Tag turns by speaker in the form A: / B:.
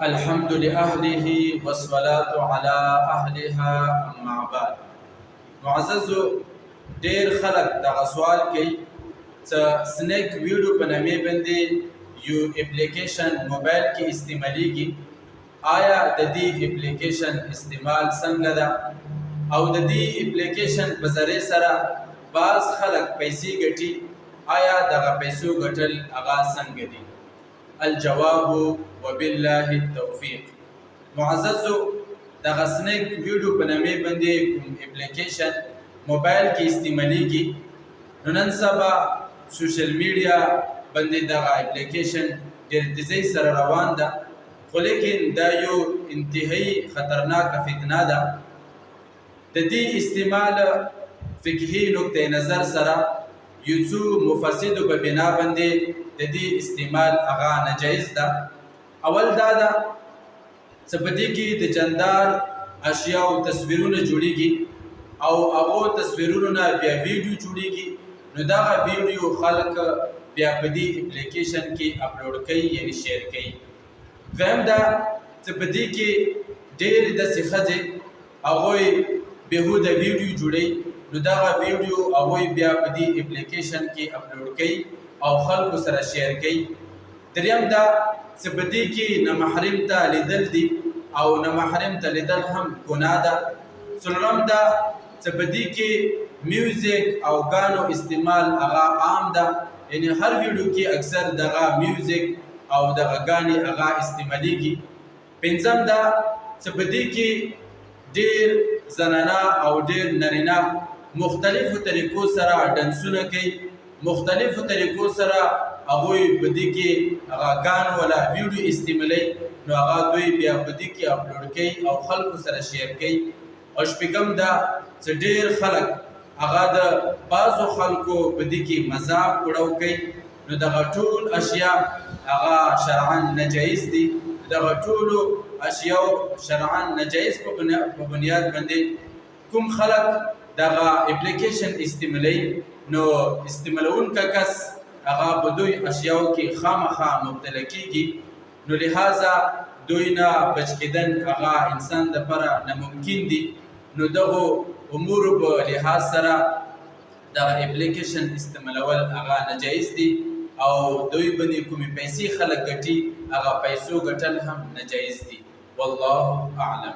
A: الحمد لأهله والصلاة على أهلها أما بعد. معززو ډیر خلک دغه سوال کوي چې سنیک ویډیو په نامې باندې یو اپلیکیشن موبایل کې استعمالیږي، آیا د دې اپلیکیشن استعمال څنګه ده او د دې اپلیکیشن په ذریعه سره بعض خلک پیسې ګټي، آیا دغه پیسو ګټل هغه څنګه دي؟ الجواب وبالله التوفیق. معززو دغه سنیک ویډیو په نامې باندې کوم اپلیکیشن موبایل کې استعمالیږي، نو نن سبا سوشل میډیا باندې دغه اپلیکیشن ډېر تیزۍ سره روان ده، خو لیکن دا یو انتهایی خطرناکه فتنه ده. د دې استعمال فقهي نقطه نظر سره یو څو مفاسدو په بنا باندې د دې استعمال هغه ناجایز ده. اول دا ده چې په دې کې د جاندار اشیاء او تصویرونه جوړیږي او هغه تصویرونه نه بیا ویډیو جوړیږي، نو دغه ویډیو خلک بیا په دې اپلیکیشن کې اپلوډ کوي، یعنی شیر کوي. دویم دا چې په دې کې ډېرې داسې ښځې هغوی بېهوده ویډیو جوړوي، نو دغه ویډیو هغوی بیا په دې اپلیکیشن کې اپلوډ کوي او خلکو سره شیر کوي. دریم دا چې په دې کې نامحرم ته لیدل دي او نامحرم ته لیدل هم ګناه ده. څلورم دا چې په دې کې میوزیک او ګانو استعمال هغه عام ده، یعنی هر ویډیو کې اکثر دغه میوزیک او دغه ګانې هغه استعمالیږي. پنځم دا چې په دې کې ډېر زنانه او ډېر نارینه مختلفو طریقو سره ډنسونه کوي، مختلفو طریقو سره هغوی په دې کې هغه ګان ولا ویډیو استعمالوي، نو هغه دوی بیا په دې کې اپلوډ کوي او خلکو سره شیر کوي. او شپږم دا چې ډېر خلک هغه د بعضو خلکو په دې کې مذاق وړو کوي، نو دغه ټول اشیاء هغه شرعاً ناجایز دي. دغه ټولو اشیاء شرعاً ناجایز په بنیاد باندې کوم خلک دغه اپلیکیشن استعمالوي، نو استعمالونکی کس هغه په دوی اشیاءو کې خامخا مبتلا کیږي، نو لہذا دوی نه بچ کېدن هغه انسان دپاره ناممکن دي. نو دغو امورو په لحاظ سره دغه اپلیکیشن استعمالول هغه ناجایز دي او دوی باندې کومې پیسې خلک ګټي، هغه پیسو ګټل هم ناجایز دي. والله اعلم.